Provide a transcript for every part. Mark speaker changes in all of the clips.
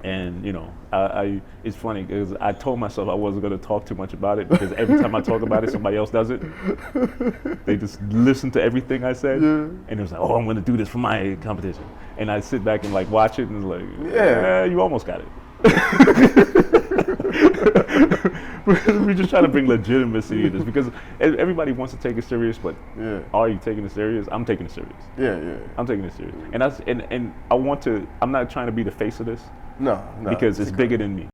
Speaker 1: And it's funny because I told myself I wasn't going to talk too much about it because every time I talk about it, somebody else does it. They just listen to everything I said,
Speaker 2: Yeah.
Speaker 1: and it was like, "Oh, I'm going to do this for my competition." And I sit back and like watch it, and it's like,
Speaker 2: Yeah.
Speaker 1: "Yeah, you almost got it." We're just trying to bring legitimacy in this because everybody wants to take it serious, but
Speaker 2: Yeah.
Speaker 1: are you taking it serious? I'm taking it serious.
Speaker 2: Yeah, yeah.
Speaker 1: I'm taking it serious, and I want to. I'm not trying to be the face of this
Speaker 2: No, no.
Speaker 1: because it's bigger than me.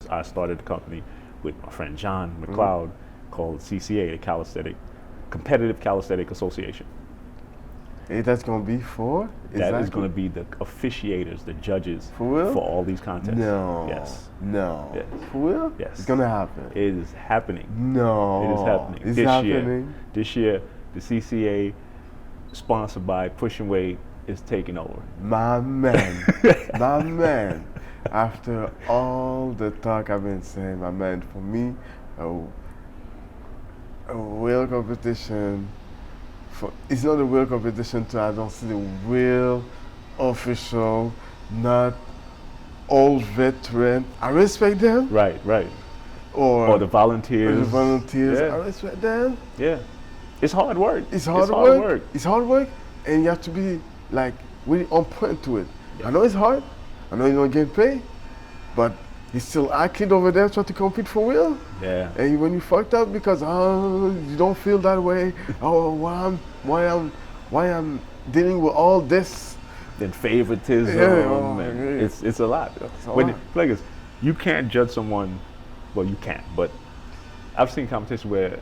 Speaker 1: I started a company with my friend John McLeod called CCA, the Calisthenic Competitive Calisthenic Association.
Speaker 2: Hey, that's gonna be for?
Speaker 1: That is going to be the officiators, the judges
Speaker 2: For real?
Speaker 1: for all these contests.
Speaker 2: No.
Speaker 1: Yes.
Speaker 2: No.
Speaker 1: Yes.
Speaker 2: For real?
Speaker 1: Yes.
Speaker 2: It's gonna happen.
Speaker 1: It is happening.
Speaker 2: No.
Speaker 1: It is happening.
Speaker 2: It's
Speaker 1: this
Speaker 2: happening.
Speaker 1: year. This year, the CCA, sponsored by Pushing Weight, is taking over.
Speaker 2: My man. My man. After all the talk I've been saying, my man, for me, a real competition. It's not a real competition too. I don't see the real official, not old veteran. I respect them.
Speaker 1: Right, right.
Speaker 2: Or
Speaker 1: the volunteers.
Speaker 2: the volunteers.
Speaker 1: Yeah.
Speaker 2: I respect them.
Speaker 1: Yeah. It's hard work.
Speaker 2: It's hard work. It's hard work, and you have to be like really on point to it.
Speaker 1: Yeah.
Speaker 2: I know it's hard. I know you're not getting paid, but he's still acting over there trying to compete for real.
Speaker 1: Yeah.
Speaker 2: And when you fucked up because you don't feel that way, why I'm dealing with all this.
Speaker 1: Then favoritism.
Speaker 2: Yeah,
Speaker 1: it's a lot. Like this, you can't judge someone. Well, you can't, but I've seen competitions where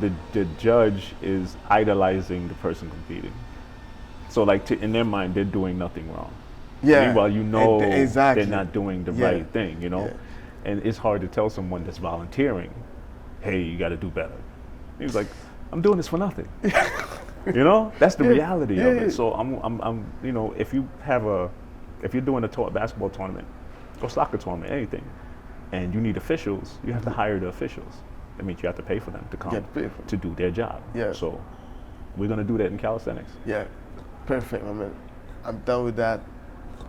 Speaker 1: the judge is idolizing the person competing. So like in their mind, they're doing nothing wrong.
Speaker 2: Yeah.
Speaker 1: Meanwhile,
Speaker 2: exactly.
Speaker 1: they're not doing the
Speaker 2: Yeah.
Speaker 1: right thing,
Speaker 2: Yeah.
Speaker 1: And it's hard to tell someone that's volunteering, hey, you got to do better. He's like, I'm doing this for nothing. That's the reality of it. So I'm if you're doing a basketball tournament or soccer tournament, anything, and you need officials, you have to hire the officials. That means you have to pay for them to come to do their job.
Speaker 2: Yeah.
Speaker 1: So we're gonna do that in calisthenics.
Speaker 2: Yeah, perfect, my man. I'm done with that.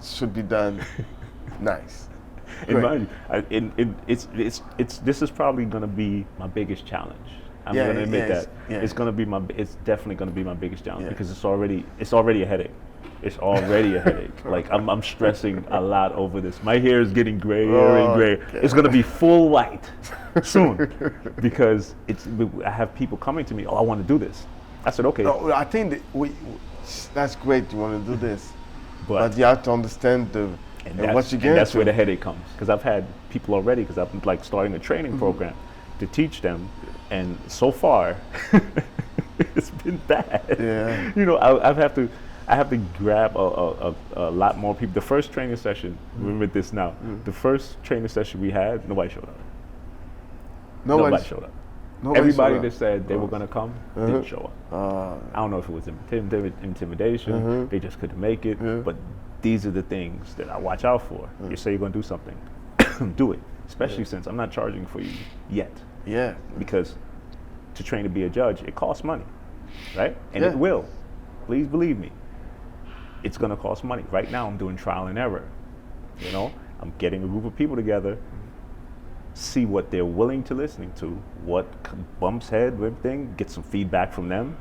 Speaker 2: Should be done. Nice.
Speaker 1: And mind you, this is probably gonna be my biggest challenge. I'm gonna admit that it's definitely gonna be my biggest challenge because it's already a headache. It's already a headache. Like I'm stressing a lot over this. My hair is getting grayer and grayer.
Speaker 2: Okay.
Speaker 1: It's gonna be full white soon because I have people coming to me. Oh, I want to do this. I said, okay.
Speaker 2: No, I think that's great. You want to do this, but you have to understand what you get.
Speaker 1: And that's where the headache comes because I've had people already because I'm like starting a training program to teach them, and so far it's been bad.
Speaker 2: Yeah.
Speaker 1: I have to grab a lot more people. The first training session, remember this now. The first training session we had, nobody showed up. Nobody showed up. Everybody that said they were going to come didn't show up. I don't know if it was intimidation, they just couldn't make it, but these are the things that I watch out for. You say you're going to do something, do it, especially since I'm not charging for you yet.
Speaker 2: Yeah.
Speaker 1: Because to train to be a judge, it costs money, right? And it will. Please believe me. It's going to cost money. Right now, I'm doing trial and error. I'm getting a group of people together, see what they're willing to listening to, what bumps head, everything, get some feedback from them,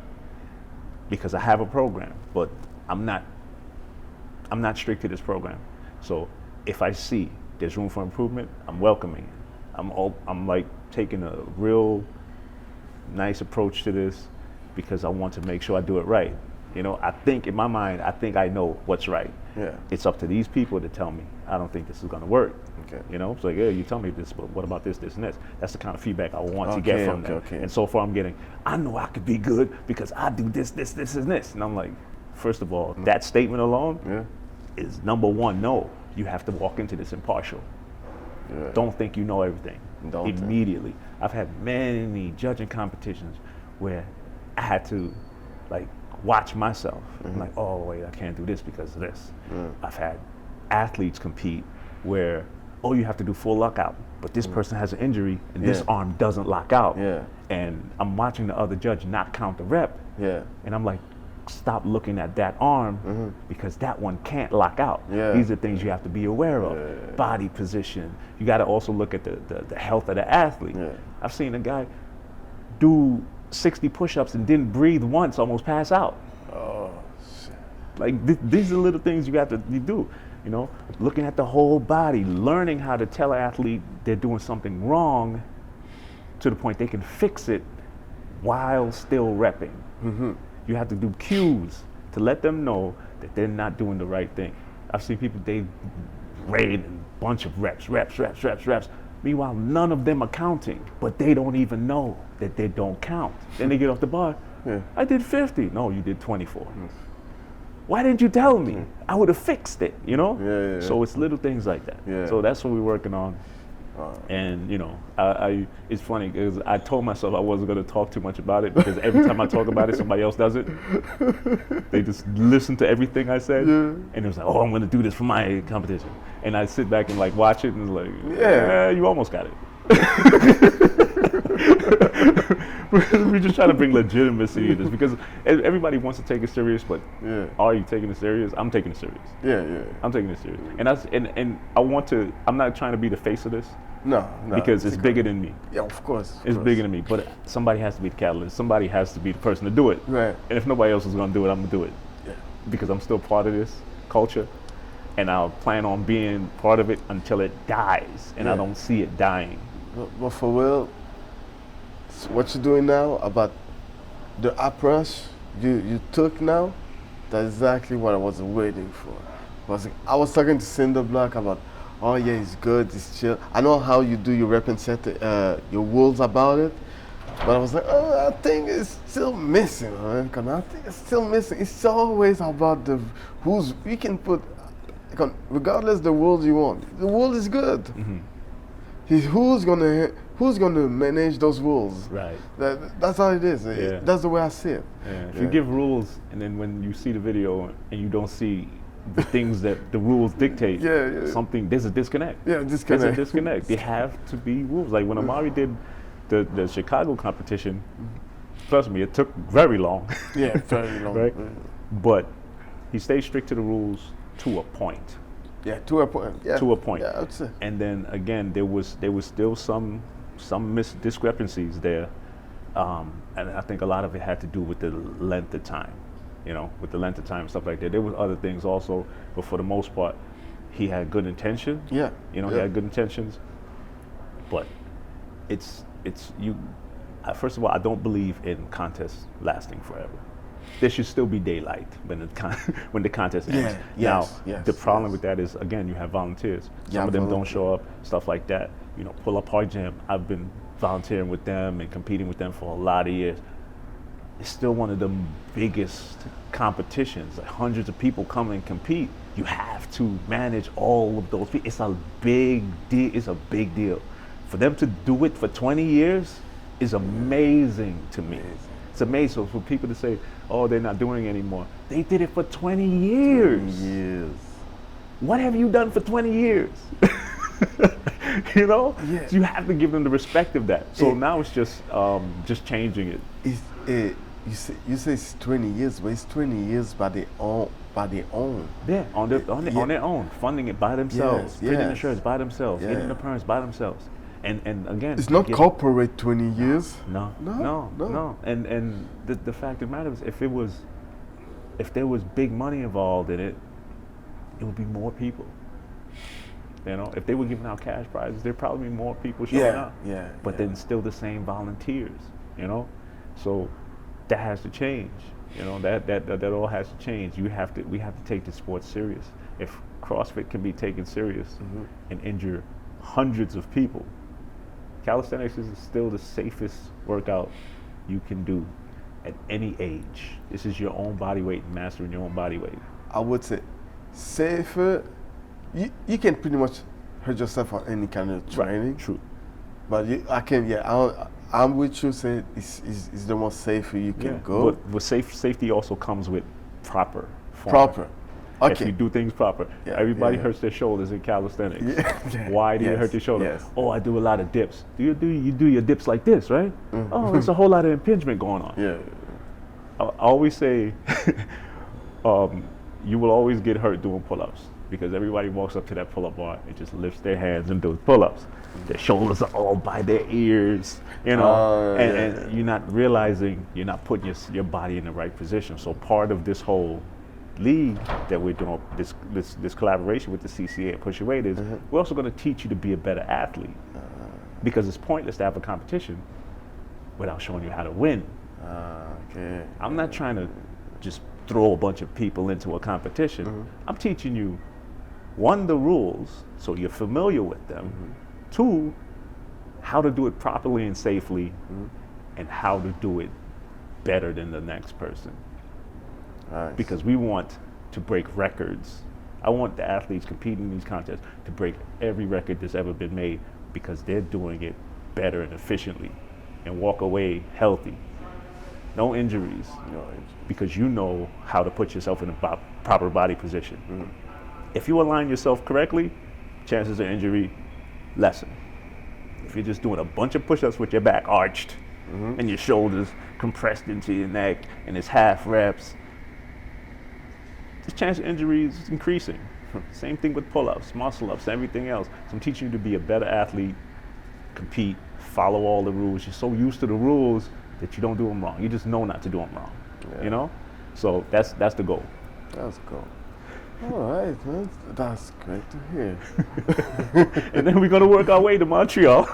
Speaker 1: because I have a program, but I'm not strict to this program. So if I see there's room for improvement, I'm welcoming it. I'm like taking a real nice approach to this because I want to make sure I do it right. I think in my mind, I know what's right.
Speaker 2: Yeah.
Speaker 1: It's up to these people to tell me, I don't think this is going to work.
Speaker 2: Okay.
Speaker 1: It's like, yeah, you tell me this, but what about this, and this? That's the kind of feedback I want to get from them.
Speaker 2: Okay.
Speaker 1: And so far I'm getting, I know I could be good because I do this, and this. And I'm like, first of all, that statement alone is number one, no. You have to walk into this impartial. Yeah. Don't think you know everything. Immediately. I've had many judging competitions where I had to watch myself. I'm like, oh wait, I can't do this because of this. I've had athletes compete where, oh, you have to do full lockout, but this person has an injury and this arm doesn't lock out.
Speaker 2: Yeah.
Speaker 1: And I'm watching the other judge not count the rep.
Speaker 2: Yeah.
Speaker 1: And I'm like, stop looking at that arm because that one can't lock out.
Speaker 2: Yeah.
Speaker 1: These are things you have to be aware of.
Speaker 2: Yeah.
Speaker 1: Body position. You got to also look at the health of the athlete.
Speaker 2: Yeah.
Speaker 1: I've seen a guy do 60 push-ups and didn't breathe once, almost pass out.
Speaker 2: Oh, shit.
Speaker 1: Like these are little things you do. You know, looking at the whole body, learning how to tell an athlete they're doing something wrong to the point they can fix it while still repping. You have to do cues to let them know that they're not doing the right thing. I've seen people, they raid a bunch of reps. Meanwhile, none of them are counting, but they don't even know that they don't count. Then they get off the bar.
Speaker 2: Yeah.
Speaker 1: I did 50. No, you did 24. Why didn't you tell me? I would have fixed it, you know?
Speaker 2: Yeah.
Speaker 1: So it's little things like that.
Speaker 2: Yeah.
Speaker 1: So that's what we're working on. And you know, I it's funny because I told myself I wasn't going to talk too much about it because every time I talk about it, somebody else does it. They just listen to everything I said, and it was like, oh, I'm going to do this for my competition. And I sit back and like watch it, and it's like, yeah, you almost got it. We're just trying to bring legitimacy to this because everybody wants to take it serious, but are you taking it serious? I'm taking it serious.
Speaker 2: Yeah.
Speaker 1: I'm taking it serious, and I want to. I'm not trying to be the face of this.
Speaker 2: No.
Speaker 1: Because it's bigger than me.
Speaker 2: Yeah, of course.
Speaker 1: It's bigger than me, but somebody has to be the catalyst. Somebody has to be the person to do it.
Speaker 2: Right.
Speaker 1: And if nobody else is going to do it, I'm going to do it.
Speaker 2: Yeah.
Speaker 1: Because I'm still part of this culture, and I'll plan on being part of it until it dies, and I don't see it dying.
Speaker 2: But for real, what you're doing now about the approach you took now, that's exactly what I was waiting for. I was talking to Cinder Block about, oh yeah, it's good, it's chill. I know how you do your rep and set your rules about it, but I was like, oh, I think it's still missing, man. I think it's still missing. It's always about the rules. We can put, regardless the rules you want, the rule is good. Who's gonna manage those rules?
Speaker 1: Right.
Speaker 2: That's how it is.
Speaker 1: Yeah.
Speaker 2: That's the way I see it.
Speaker 1: Yeah. If you give rules, and then when you see the video and you don't see the things that the rules dictate, there's a disconnect.
Speaker 2: Yeah, disconnect.
Speaker 1: There's a disconnect. There have to be rules. Like when Amari did the Chicago competition, trust me, it took very long.
Speaker 2: Yeah, very long.
Speaker 1: Right? But he stayed strict to the rules to a point.
Speaker 2: Yeah, to a point. Yeah.
Speaker 1: To a point.
Speaker 2: Yeah, I'd say.
Speaker 1: And then again, there was still some discrepancies there, and I think a lot of it had to do with the length of time. You know, with the length of time and stuff like that. There was other things also, but for the most part, he had good intention.
Speaker 2: Yeah.
Speaker 1: You know, he had good intentions. But it's you. First of all, I don't believe in contests lasting forever. There should still be daylight when the contest ends. The problem with that is, again, you have volunteers. Some of them don't show up, stuff like that. You know, Pull Up Park Gym, I've been volunteering with them and competing with them for a lot of years. It's still one of the biggest competitions. Like hundreds of people come and compete. You have to manage all of those people. It's a big deal. For them to do it for 20 years is amazing to me. It's amazing. So for people to say, oh, they're not doing it anymore. They did it for 20 years.
Speaker 2: 20 years.
Speaker 1: What have you done for 20 years? You know?
Speaker 2: Yeah.
Speaker 1: So you have to give them the respect of that. So now it's just changing it.
Speaker 2: You say it's 20 years, but it's 20 years by their own.
Speaker 1: Yeah, on their own, funding it by themselves, printing the shirts by themselves, getting the parents by themselves, and again,
Speaker 2: it's not corporate 20 years.
Speaker 1: No. And the fact of the matter is, if there was big money involved in it, it would be more people. You know, if they were giving out cash prizes, there'd probably be more people showing up. But then still the same volunteers. You know, so that has to change. You know, that all has to change. We have to take the sport serious. If CrossFit can be taken serious and injure hundreds of people, calisthenics is still the safest workout you can do at any age. This is your own body weight and mastering your own body weight.
Speaker 2: I would say safer. You can pretty much hurt yourself on any kind of training.
Speaker 1: Right. True.
Speaker 2: But I'm with you. Saying it's the most safer you can go.
Speaker 1: But safety also comes with proper form.
Speaker 2: Proper. Okay.
Speaker 1: If you do things proper. Everybody hurts their shoulders in calisthenics. Why do you hurt your shoulder?
Speaker 2: Yes.
Speaker 1: Oh, I do a lot of dips. You do your dips like this, right? Oh, there's a whole lot of impingement going on.
Speaker 2: Yeah.
Speaker 1: I always say, you will always get hurt doing pull-ups because everybody walks up to that pull-up bar and just lifts their hands and does pull-ups. Their shoulders are all by their ears, you know, and you're not realizing you're not putting your body in the right position. So part of this whole league that we're doing, this collaboration with the CCA and Push Your Weight is we're also going to teach you to be a better athlete because it's pointless to have a competition without showing you how to win.
Speaker 2: Okay.
Speaker 1: I'm not trying to just throw a bunch of people into a competition. I'm teaching you, one, the rules so you're familiar with them. Two, how to do it properly and safely, and how to do it better than the next person.
Speaker 2: Nice.
Speaker 1: Because we want to break records. I want the athletes competing in these contests to break every record that's ever been made because they're doing it better and efficiently and walk away healthy. No injuries. Because you know how to put yourself in a proper body position. If you align yourself correctly, chances of injury lessen. If you're just doing a bunch of push-ups with your back arched and your shoulders compressed into your neck and it's half reps, the chance of injury is increasing. Same thing with pull-ups, muscle-ups, everything else. So I'm teaching you to be a better athlete, compete, follow all the rules. You're so used to the rules that you don't do them wrong. You just know not to do them wrong, you know? So that's the goal.
Speaker 2: That's cool. All right, man. That's great to hear.
Speaker 1: And then we're going to work our way to Montreal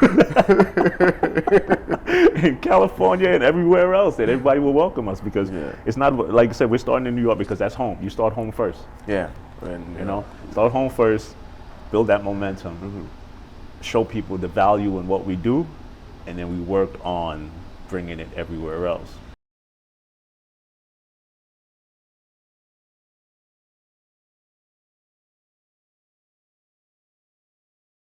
Speaker 1: and California and everywhere else, and everybody will welcome us because it's not, like I said, we're starting in New York because that's home. You start home first.
Speaker 2: Yeah.
Speaker 1: You know, start home first, build that momentum, show people the value in what we do, and then we work on bringing it everywhere else.